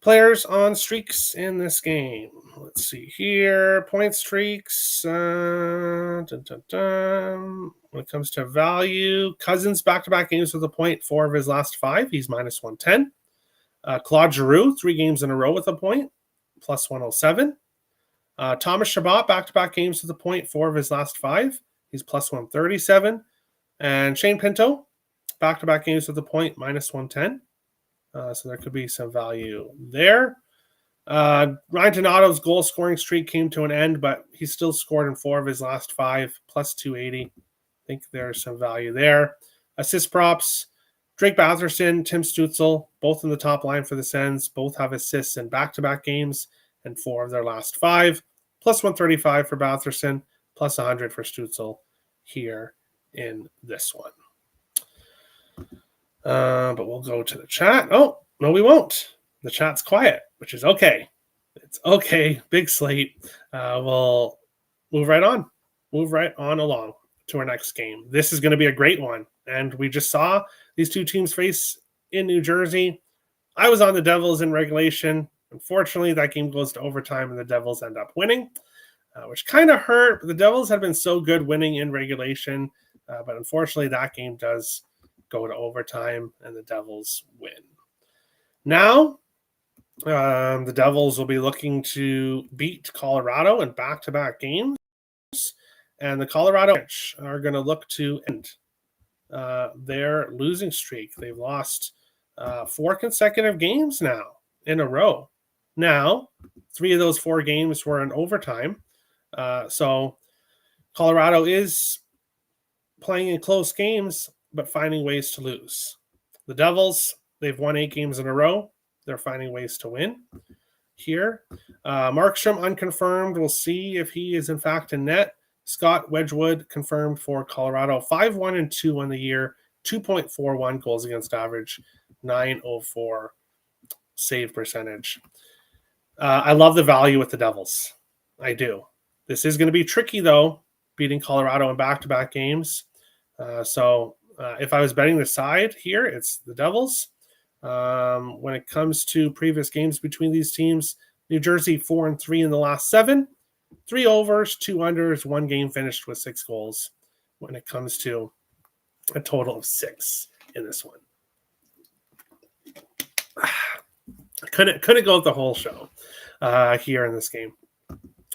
Players on streaks in this game. Let's see here. Point streaks. When it comes to value, Cousins back-to-back games with a point, 4 of his last 5. He's minus 110. Claude Giroux, 3 games in a row with a point, plus 107. Thomas Chabot, back-to-back games with a point, 4 of his last 5. He's plus 137. And Shane Pinto, back-to-back games with a point, minus 110. So there could be some value there. Ryan Donato's goal-scoring streak came to an end, but he still scored in 4 of his last 5, plus 280. I think there's some value there. Assist props, Drake Batherson, Tim Stützle, both in the top line for the Sens. Both have assists in back-to-back games and 4 of their last 5. Plus 135 for Batherson, plus 100 for Stützle here in this one. But we'll go to the chat. Oh, no, we won't. The chat's quiet, which is okay. It's okay. Big slate. We'll move right on. Move right on along to our next game. This is going to be a great one. And we just saw these two teams face in New Jersey. I was on the Devils in regulation. Unfortunately, that game goes to overtime and the Devils end up winning, which kind of hurt. The Devils have been so good winning in regulation, but unfortunately, that game does go to overtime and the Devils win. Now, the Devils will be looking to beat Colorado in back-to-back games, and the Colorado are going to look to end their losing streak. They've lost 4 consecutive games now in a row. Now, 3 of those 4 games were in overtime. So Colorado is playing in close games, but finding ways to lose. The Devils, they've won 8 games in a row. They're finding ways to win here. Markstrom unconfirmed. We'll see if he is in fact in net. Scott Wedgwood confirmed for Colorado. 5-1-2 on the year. 2.41 goals against average. 904 save percentage. I love the value with the Devils. I do. This is going to be tricky, though, beating Colorado in back-to-back games. So if I was betting the side here, it's the Devils. When it comes to previous games between these teams, New Jersey 4-3 in the last 7, 3 overs, 2 unders, 1 game finished with 6 goals. When it comes to a total of 6 in this one, couldn't go with the whole show here in this game.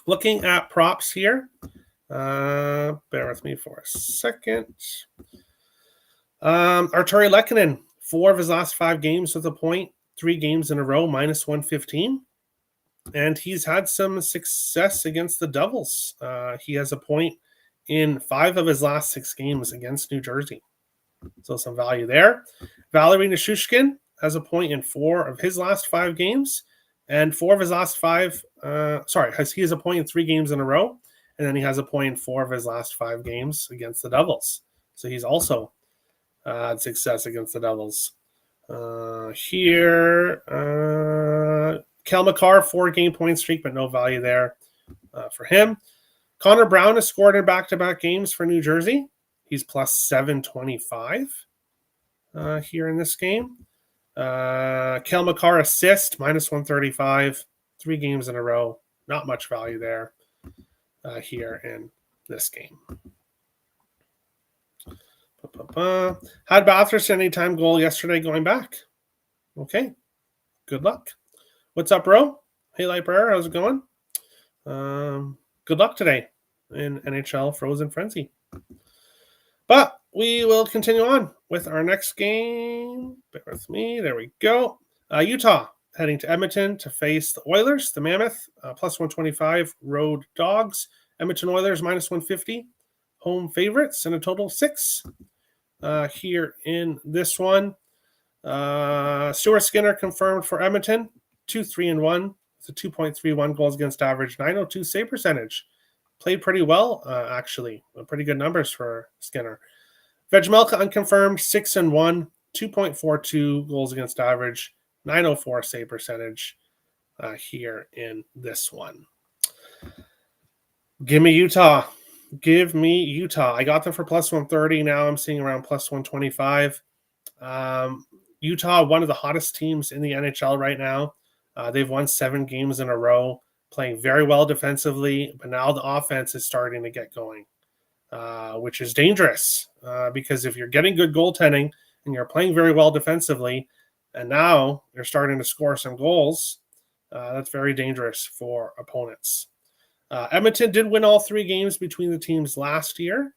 Looking at props here, bear with me for a second. Arturi Lehkonen, 4 of his last 5 games with a point, 3 games in a row, minus 115. And he's had some success against the Devils. He has a point in 5 of his last 6 games against New Jersey. So some value there. Valerie Nichushkin has a point in 4 of his last 5 games. And 4 of his last 5, he has a point in 3 games in a row. And then he has a point in 4 of his last 5 games against the Devils. So he's also had success against the Devils. Here, Kel McCarr, 4-game point streak, but no value there for him. Connor Brown has scored in back-to-back games for New Jersey. He's plus 725 here in this game. Kel McCarr assist, minus 135, 3 games in a row. Not much value there here in this game. Had Bathurst anytime goal yesterday going back. Okay, good luck. What's up, bro? Hey, Lightbriar, how's it going? Good luck today in NHL Frozen Frenzy. But we will continue on with our next game. Bear with me. There we go. Utah heading to Edmonton to face the Oilers, the Mammoth, plus 125 road dogs. Edmonton Oilers minus 150 home favorites, and a total of 6 here in this one. Stuart Skinner confirmed for Edmonton, 2-3-1 with a 2.31 goals against average, 902 save percentage. Played pretty well, actually. Pretty good numbers for Skinner. Vejmelka unconfirmed, 6-1, 2.42 goals against average, 904 save percentage here in this one. Give me Utah. Give me Utah. I got them for plus 130. Now I'm seeing around plus 125. Utah, one of the hottest teams in the NHL right now. They've won 7 games in a row, playing very well defensively, but now the offense is starting to get going, which is dangerous because if you're getting good goaltending and you're playing very well defensively, and now you're starting to score some goals, that's very dangerous for opponents. Edmonton did win all 3 games between the teams last year,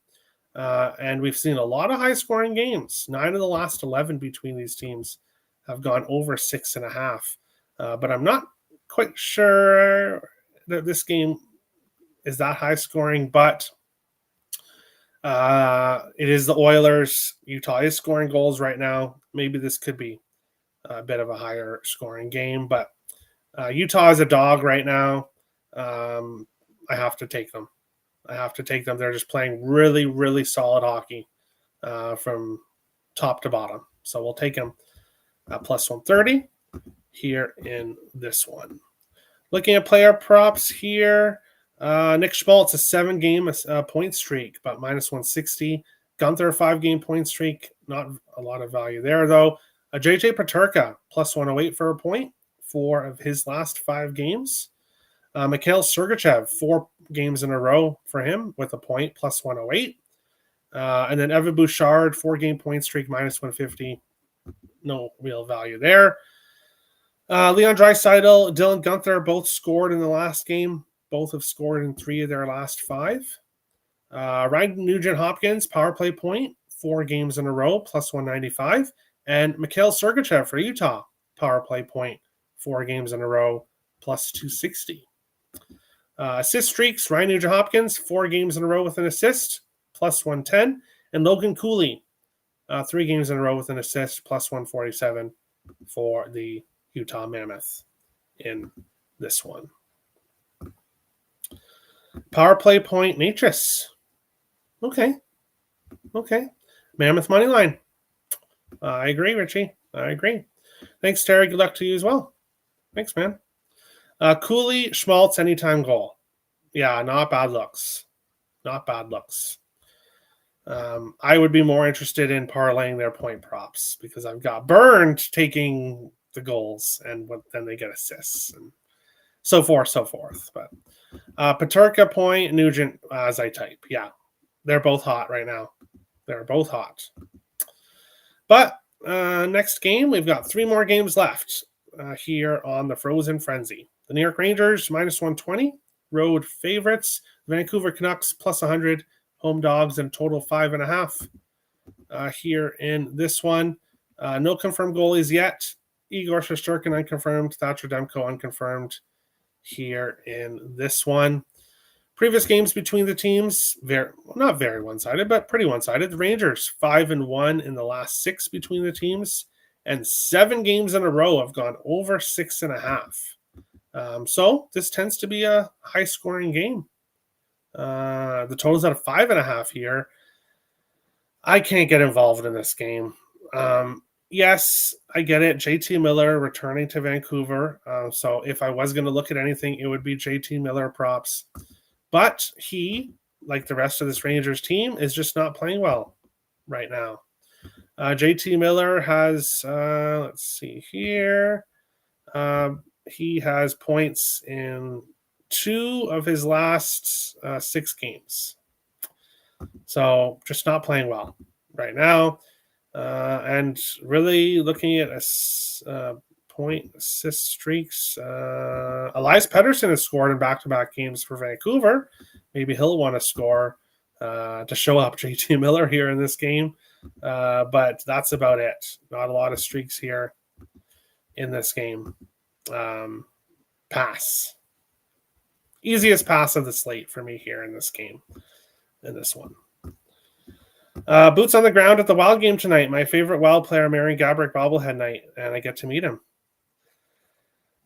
and we've seen a lot of high-scoring games. 9 of the last 11 between these teams have gone over 6.5. But I'm not quite sure that this game is that high-scoring, but it is the Oilers. Utah is scoring goals right now. Maybe this could be a bit of a higher-scoring game, but Utah is a dog right now. I have to take them. They're just playing really, really solid hockey from top to bottom. So we'll take them at plus 130 here in this one. Looking at player props here, Nick Schmaltz, a 7-game point streak, but minus 160. Gunther, a 5-game point streak. Not a lot of value there, though. JJ Peterka, plus 108 for a point, 4 of his last 5 games. Mikhail Sergachev, 4 games in a row for him with a point, plus 108. And then Evan Bouchard, 4-game point streak, minus 150. No real value there. Leon Draisaitl, Dylan Gunther both scored in the last game. Both have scored in 3 of their last 5. Ryan Nugent-Hopkins, power play point, 4 games in a row, plus 195. And Mikhail Sergachev for Utah, power play point, 4 games in a row, plus 260. Assist streaks, Ryan Nugent-Hopkins, 4 games in a row with an assist, plus 110. And Logan Cooley, 3 games in a row with an assist, plus 147 for the Utah Mammoth in this one. Power play point, Natchez. Okay. Mammoth money line. I agree, Richie. I agree. Thanks, Terry. Good luck to you as well. Thanks, man. Cooley, Schmaltz, anytime goal. Yeah, not bad looks. I would be more interested in parlaying their point props because I've got Burned taking the goals and then they get assists and so forth. But Peterka, point, Nugent, as I type. Yeah, they're both hot right now. They're both hot. But next game, we've got 3 more games left here on the Frozen Frenzy. The New York Rangers, minus 120. Road favorites. Vancouver Canucks, plus 100. Home dogs and total 5.5 here in this one. No confirmed goalies yet. Igor Shesterkin unconfirmed. Thatcher Demko unconfirmed here in this one. Previous games between the teams, not very one-sided, but pretty one-sided. The Rangers, 5-1 in the last 6 between the teams, and 7 games in a row have gone over 6.5. So this tends to be a high-scoring game. The total's at a 5.5 here. I can't get involved in this game. Yes, I get it. JT Miller returning to Vancouver. So if I was going to look at anything, it would be JT Miller props. But he, like the rest of this Rangers team, is just not playing well right now. JT Miller has, let's see here. He has points in 2 of his last 6 games. So just not playing well right now. And really looking at point assist streaks. Elias Pettersson has scored in back-to-back games for Vancouver. Maybe he'll want to score to show up JT Miller here in this game. But that's about it. Not a lot of streaks here in this game. Pass. Easiest pass of the slate for me here in this game. In this one. Boots on the ground at the Wild game tonight. My favorite Wild player, Marian Gaborik, bobblehead night, and I get to meet him.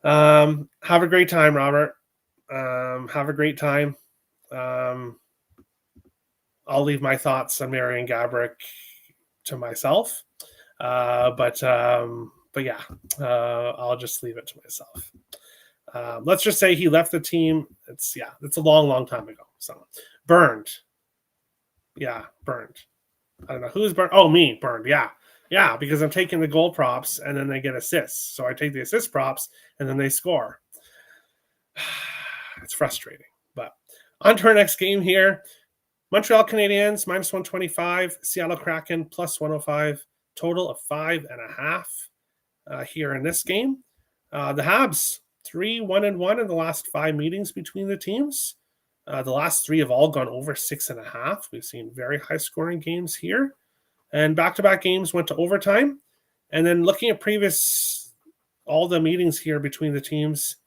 Have a great time, Robert. Have a great time. I'll leave my thoughts on Marian Gaborik to myself. But yeah, I'll just leave it to myself. Let's just say he left the team. It's a long time ago. So burned. Yeah, burned. I don't know who's burned. Oh, me, burned. Yeah, because I'm taking the goal props and then they get assists. So I take the assist props and then they score. It's frustrating. But on to our next game here. Montreal Canadiens, minus 125. Seattle Kraken, plus 105. Total of 5.5 here in this game. The Habs, 3-1-1 in the last 5 meetings between the teams. The last 3 have all gone over 6.5. We've seen very high-scoring games here. And back-to-back games went to overtime. And then looking at all the meetings here between the teams,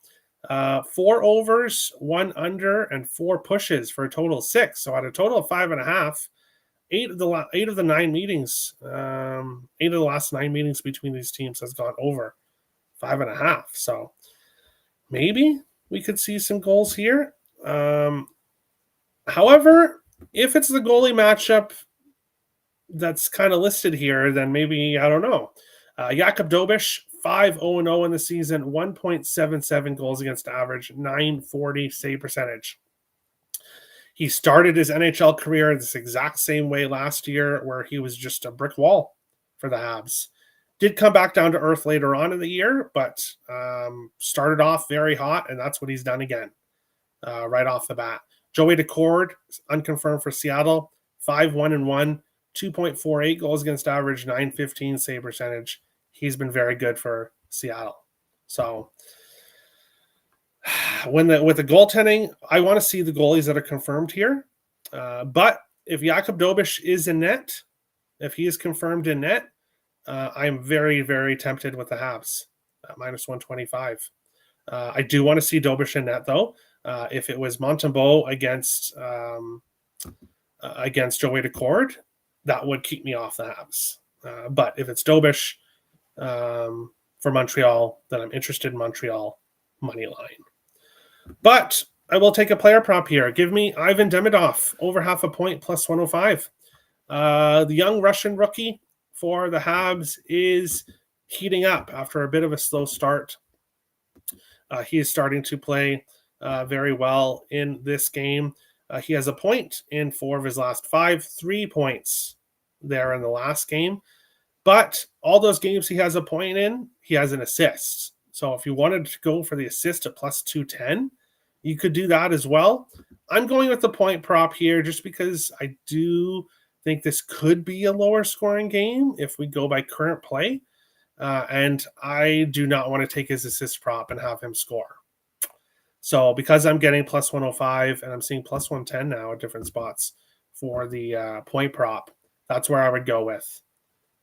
4 overs, 1 under, and 4 pushes for a total of 6. So at a total of 5.5, 8 of the 9 meetings, 8 of the last 9 meetings between these teams has gone over 5.5. So maybe we could see some goals here. However, if it's the goalie matchup that's kind of listed here, then maybe, I don't know. Jakub Dobeš, 5-0-0 in the season, 1.77 goals against average, 940 save percentage. He started his NHL career this exact same way last year, where he was just a brick wall for the Habs. Did come back down to earth later on in the year, but started off very hot, and that's what he's done again right off the bat. Joey Decord, unconfirmed for Seattle, 5-1-1, 2.48 goals against average, 915 save percentage. He's been very good for Seattle. So with the goaltending, I want to see the goalies that are confirmed here. But if Jakub Dobeš is in net, if he is confirmed in net, I'm very, very tempted with the Habs at minus 125. I do want to see Dobeš in net, though. If it was Montembeault against Joey Decord, that would keep me off the Habs. But if it's Dobish for Montreal, then I'm interested in Montreal money line. But I will take a player prop here. Give me Ivan Demidov over half a point plus 105. The young Russian rookie for the Habs is heating up after a bit of a slow start. He is starting to play very well in this game. He has a point in 4 of his last 5, 3 points there in the last game. But all those games he has a point in, he has an assist. So if you wanted to go for the assist at plus 210, you could do that as well. I'm going with the point prop here just because I do think this could be a lower scoring game if we go by current play. And I do not want to take his assist prop and have him score. So because I'm getting plus 105 and I'm seeing plus 110 now at different spots for the point prop, that's where I would go with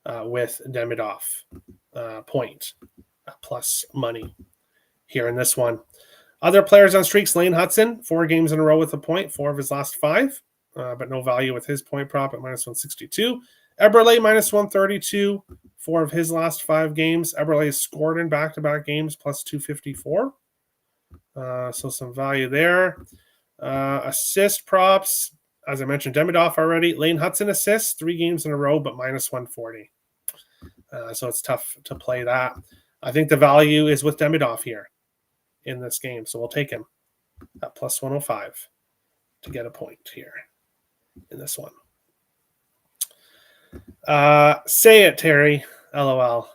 Demidov point plus money here in this one. Other players on streaks, Lane Hudson, 4 games in a row with a point, 4 of his last 5, but no value with his point prop at minus 162. Eberle minus 132, 4 of his last 5 games. Eberle has scored in back-to-back games, plus 254. So some value there. Assist props, as I mentioned, Demidov already. Lane Hudson assists, 3 games in a row, but minus 140. So it's tough to play that. I think the value is with Demidov here in this game. So we'll take him at plus 105 to get a point here in this one. Say it, Terry. LOL.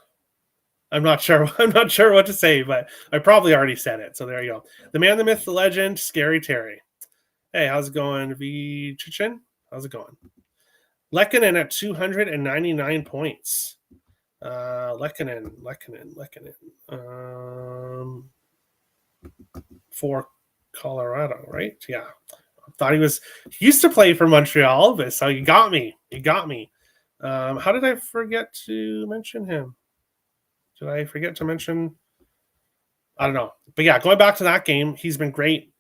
I'm not sure what to say, but I probably already said it. So there you go. The man, the myth, the legend, Scary Terry. Hey, how's it going, V Chichin? How's it going? Lehkonen at 299 points. Lehkonen. For Colorado, right? Yeah. I thought he used to play for Montreal, but so you got me. How did I forget to mention him? Did I forget to mention? I don't know. But yeah, going back to that game, he's been great.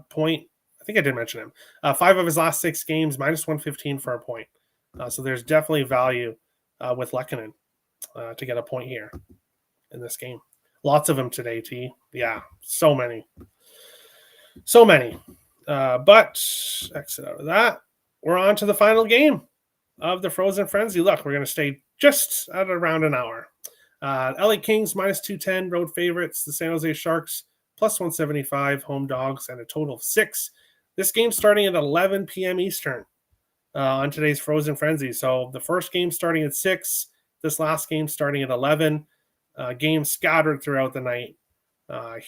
Point. I think I did mention him. 5 of his last 6 games, minus 115 for a point. So there's definitely value with Lehkonen to get a point here in this game. Lots of them today, T. Yeah, so many. But exit out of that. We're on to the final game of the Frozen Frenzy. Look, we're going to stay just at around an hour. LA Kings minus 210, road favorites. The San Jose Sharks plus 175, home dogs, and a total of 6. This game starting at 11 p.m. Eastern on today's Frozen Frenzy. So the first game starting at 6, this last game starting at 11. Games scattered throughout the night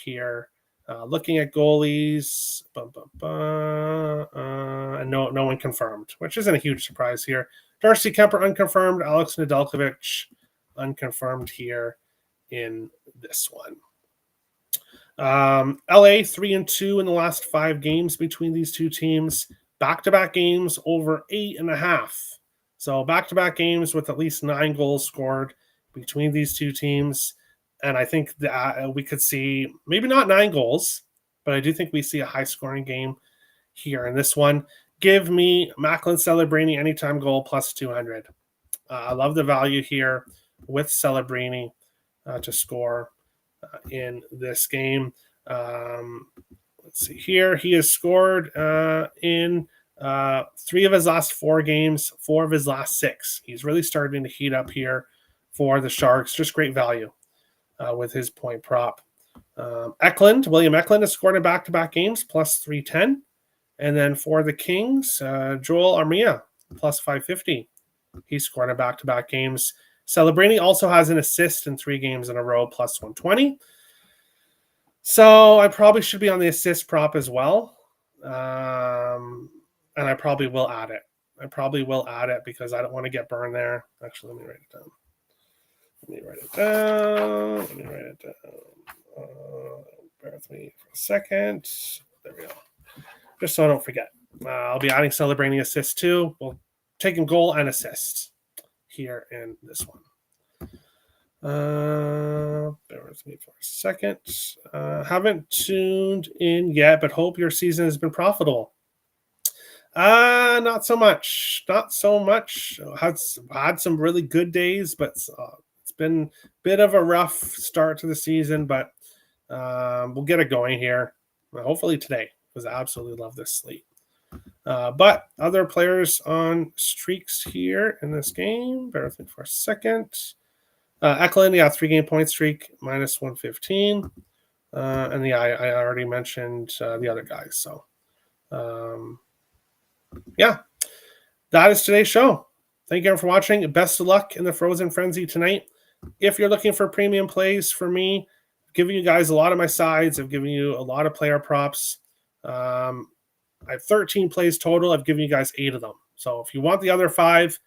here. Looking at goalies, and no one confirmed, which isn't a huge surprise here. Darcy Kemper unconfirmed, Alex Nedeljkovic unconfirmed here in this one. LA 3-2 in the last 5 games between these two teams. Back-to-back games over 8.5. So back-to-back games with at least 9 goals scored between these two teams. And I think that we could see maybe not 9 goals, but I do think we see a high-scoring game here in this one. Give me Macklin Celebrini anytime goal plus 200. I love the value here with Celebrini to score in this game. Let's see here. He has scored in 3 of his last 4 games, 4 of his last 6. He's really starting to heat up here for the Sharks. Just great value with his point prop. William Eklund has scored in back-to-back games, plus 310. And then for the Kings, Joel Armia, plus 550. He scored in back-to-back games. Celebrini also has an assist in 3 games in a row, plus 120. So I probably should be on the assist prop as well. And I probably will add it. Because I don't want to get burned there. Actually, let me write it down. Bear with me for a second. There we go. Just so I don't forget. I'll be adding Celebrini assist too. We'll take him goal and assist here in this one. Bear with me for a second. Haven't tuned in yet, but hope your season has been profitable. Not so much. Not so much. Had some really good days, but it's been a bit of a rough start to the season. But we'll get it going here. Hopefully today, because I absolutely love this slate. But other players on streaks here in this game. Bear with me for a second. Eklund, 3-game point streak, minus 115. And I already mentioned the other guys. So, yeah, that is today's show. Thank you everyone for watching. Best of luck in the Frozen Frenzy tonight. If you're looking for premium plays for me, I've given you guys a lot of my sides. I've given you a lot of player props. I have 13 plays total. I've given you guys 8 of them. So if you want the other 5,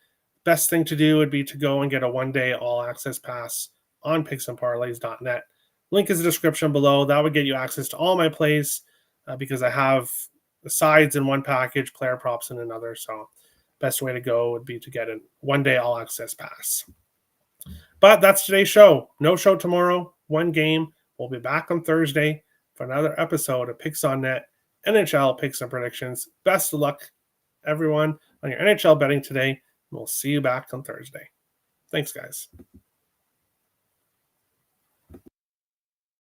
best thing to do would be to go and get a one-day all-access pass on picksandparlays.net. Link is in the description below. That would get you access to all my plays because I have the sides in one package, player props in another. So best way to go would be to get a one-day all-access pass. But that's today's show. No show tomorrow. One game. We'll be back on Thursday for another episode of Picks on Net, NHL Picks and Predictions. Best of luck, everyone, on your NHL betting today. We'll see you back on Thursday. Thanks, guys.